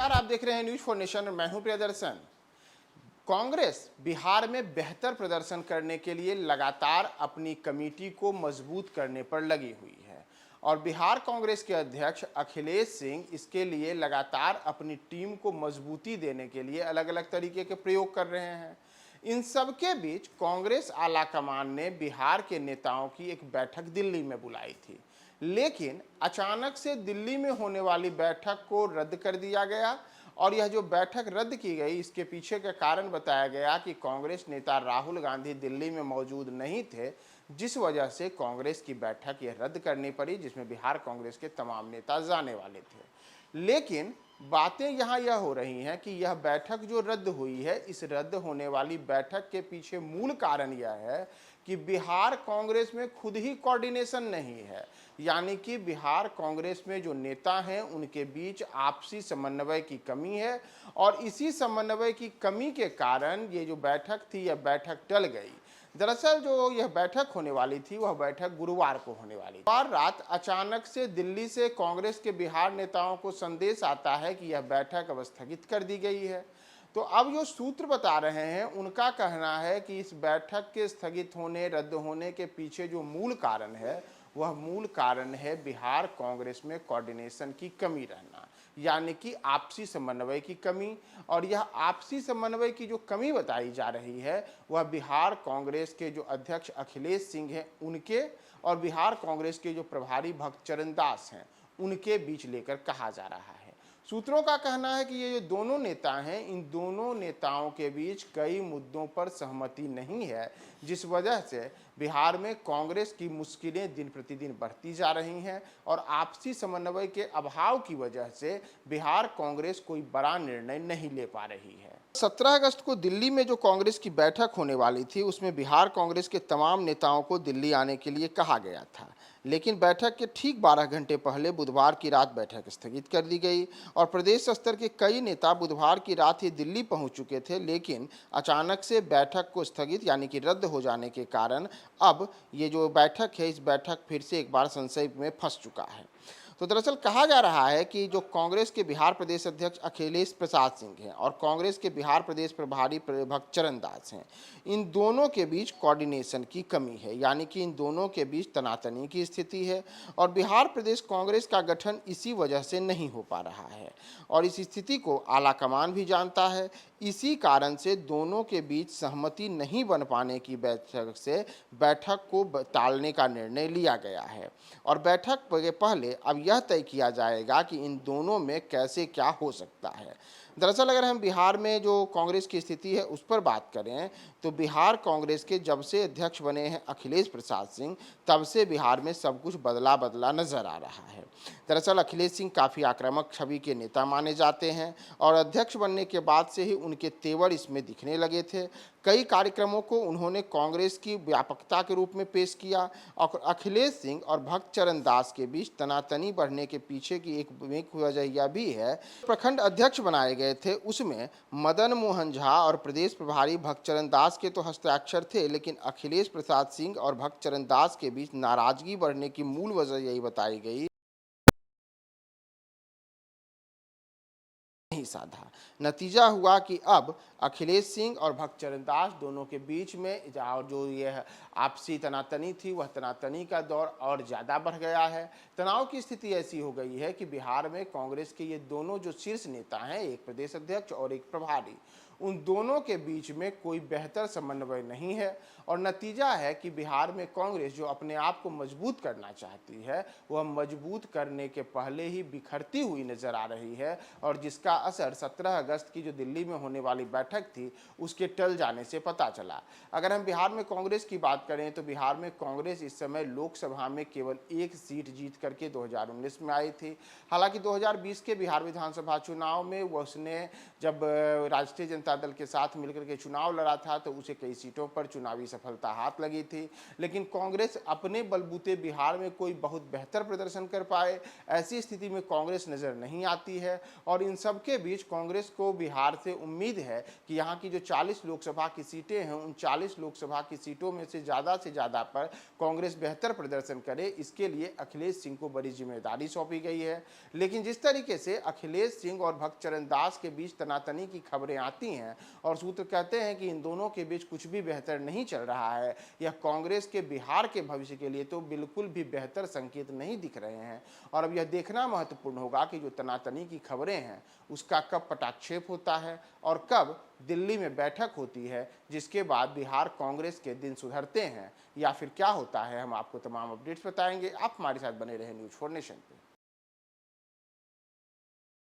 नमस्कार, आप देख रहे हैं न्यूज फॉर नेशन। मैं हूं प्रियदर्शन। कांग्रेस बिहार में बेहतर प्रदर्शन करने के लिए लगातार अपनी कमेटी को मजबूत करने पर लगी हुई है और बिहार कांग्रेस के अध्यक्ष अखिलेश सिंह इसके लिए लगातार अपनी टीम को मजबूती देने के लिए अलग अलग तरीके के प्रयोग कर रहे हैं। इन सब के बीच कांग्रेस आलाकमान ने बिहार के नेताओं की एक बैठक दिल्ली में बुलाई थी, लेकिन अचानक से दिल्ली में होने वाली बैठक को रद्द कर दिया गया और यह जो बैठक रद्द की गई इसके पीछे का कारण बताया गया कि कांग्रेस नेता राहुल गांधी दिल्ली में मौजूद नहीं थे, जिस वजह से कांग्रेस की बैठक यह रद्द करनी पड़ी, जिसमें बिहार कांग्रेस के तमाम नेता जाने वाले थे। लेकिन बातें यहाँ यह हो रही हैं कि यह बैठक जो रद्द हुई है, इस रद्द होने वाली बैठक के पीछे मूल कारण यह है कि बिहार कांग्रेस में खुद ही कोऑर्डिनेशन नहीं है, यानी कि बिहार कांग्रेस में जो नेता हैं उनके बीच आपसी समन्वय की कमी है और इसी समन्वय की कमी के कारण ये जो बैठक थी, यह बैठक टल गई। दरअसल जो यह बैठक होने वाली थी वह बैठक गुरुवार को होने वाली थी। गुरुवार रात अचानक से दिल्ली से कांग्रेस के बिहार नेताओं को संदेश आता है कि यह बैठक अब स्थगित कर दी गई है। तो अब जो सूत्र बता रहे हैं उनका कहना है कि इस बैठक के स्थगित होने, रद्द होने के पीछे जो मूल कारण है वह मूल कारण है बिहार कांग्रेस में कोऑर्डिनेशन की कमी रहना, यानी कि आपसी समन्वय की कमी। और यह आपसी समन्वय की जो कमी बताई जा रही है वह बिहार कांग्रेस के जो अध्यक्ष अखिलेश सिंह हैं उनके और बिहार कांग्रेस के जो प्रभारी भक्त चरण दास हैं उनके बीच लेकर कहा जा रहा है। सूत्रों का कहना है कि ये जो दोनों नेता हैं, इन दोनों नेताओं के बीच कई मुद्दों पर सहमति नहीं है, जिस वजह से बिहार में कांग्रेस की मुश्किलें दिन प्रतिदिन बढ़ती जा रही हैं और आपसी समन्वय के अभाव की वजह से बिहार कांग्रेस कोई बड़ा निर्णय नहीं ले पा रही है। 17 अगस्त को दिल्ली में जो कांग्रेस की बैठक होने वाली थी उसमें बिहार कांग्रेस के तमाम नेताओं को दिल्ली आने के लिए कहा गया था, लेकिन बैठक के ठीक 12 घंटे पहले बुधवार की रात बैठक स्थगित कर दी गई और प्रदेश स्तर के कई नेता बुधवार की रात ही दिल्ली पहुंच चुके थे, लेकिन अचानक से बैठक को स्थगित यानी कि रद्द हो जाने के कारण अब ये जो बैठक है, इस बैठक फिर से एक बार संशय में फंस चुका है। तो दरअसल कहा जा रहा है कि जो कांग्रेस के बिहार प्रदेश अध्यक्ष अखिलेश प्रसाद सिंह हैं और कांग्रेस के बिहार प्रदेश प्रभारी भक्त चरण दास हैं, इन दोनों के बीच कोऑर्डिनेशन की कमी है, यानी कि इन दोनों के बीच तनातनी की स्थिति है और बिहार प्रदेश कांग्रेस का गठन इसी वजह से नहीं हो पा रहा है और इस स्थिति को आलाकमान भी जानता है। इसी कारण से दोनों के बीच सहमति नहीं बन पाने की बैठक से बैठक को टालने का निर्णय लिया गया है और बैठक के पहले अब यह तय किया जाएगा कि इन दोनों में कैसे क्या हो सकता है। दरअसल अगर हम बिहार में जो कांग्रेस की स्थिति है उस पर बात करें तो बिहार कांग्रेस के जब से अध्यक्ष बने हैं अखिलेश प्रसाद सिंह, तब से बिहार में सब कुछ बदला बदला नजर आ रहा है। दरअसल अखिलेश सिंह काफ़ी आक्रामक छवि के नेता माने जाते हैं और अध्यक्ष बनने के बाद से ही उनके तेवर इसमें दिखने लगे थे। कई कार्यक्रमों को उन्होंने कांग्रेस की व्यापकता के रूप में पेश किया और अखिलेश सिंह और भक्त चरण दास के बीच तनातनी बढ़ने के पीछे की एक वजह यह भी है, प्रखंड अध्यक्ष बनाए गए थे उसमें मदन मोहन झा और प्रदेश प्रभारी भक्त चरण दास के तो हस्ताक्षर थे, लेकिन अखिलेश प्रसाद सिंह और भक्त चरण दास के बीच नाराजगी बढ़ने की मूल वजह यही बताई गई नहीं साधा। नतीजा हुआ कि अब अखिलेश सिंह और भक्त चरण दास दोनों के बीच में जो यह आपसी तनातनी थी वह तनातनी का दौर और ज़्यादा बढ़ गया है। तनाव की स्थिति ऐसी हो गई है कि बिहार में कांग्रेस के ये दोनों जो शीर्ष नेता हैं, एक प्रदेश अध्यक्ष और एक प्रभारी, उन दोनों के बीच में कोई बेहतर समन्वय नहीं है और नतीजा है कि बिहार में कांग्रेस जो अपने आप को मजबूत करना चाहती है वह मजबूत करने के पहले ही बिखरती हुई नजर आ रही है और जिसका असर 17 अगस्त की जो दिल्ली में होने वाली बैठक थी उसके टल जाने से पता चला। अगर हम बिहार में कांग्रेस की बात करें तो बिहार में कांग्रेस इस समय लोकसभा में केवल एक सीट जीत करके 2019 में आई थी। हालांकि 2020 के बिहार विधानसभा चुनाव में उसने जब राष्ट्रीय जनता दल के साथ मिलकर के चुनाव लड़ा था तो उसे कई सीटों पर चुनावी सफलता हाथ लगी थी, लेकिन कांग्रेस अपने बलबूते बिहार में कोई बहुत बेहतर प्रदर्शन कर पाए, ऐसी स्थिति में कांग्रेस नजर नहीं आती है। और इन सब के बीच कांग्रेस को बिहार से उम्मीद है कि यहाँ की जो 40 लोकसभा की सीटें हैं, उन 40 लोकसभा की सीटों में से ज़्यादा पर कांग्रेस बेहतर प्रदर्शन करे, इसके लिए अखिलेश सिंह को बड़ी जिम्मेदारी सौंपी गई है। लेकिन जिस तरीके से अखिलेश सिंह और भक्त चरण दास के बीच तनातनी की खबरें आती हैं और सूत्र कहते हैं कि इन दोनों के बीच कुछ भी बेहतर नहीं चल रहा है, यह कांग्रेस के बिहार के भविष्य के लिए तो बिल्कुल भी बेहतर संकेत नहीं दिख रहे हैं। और अब यह देखना महत्वपूर्ण होगा कि जो तनातनी की खबरें हैं उसका कब पटाक्षेप होता है और कब दिल्ली में बैठक होती है, जिसके बाद बिहार कांग्रेस के दिन सुधरते हैं या फिर क्या होता है। हम आपको तमाम अपडेट्स बताएंगे। आप हमारे साथ बने रहें न्यूज़ 4 नेशन पे।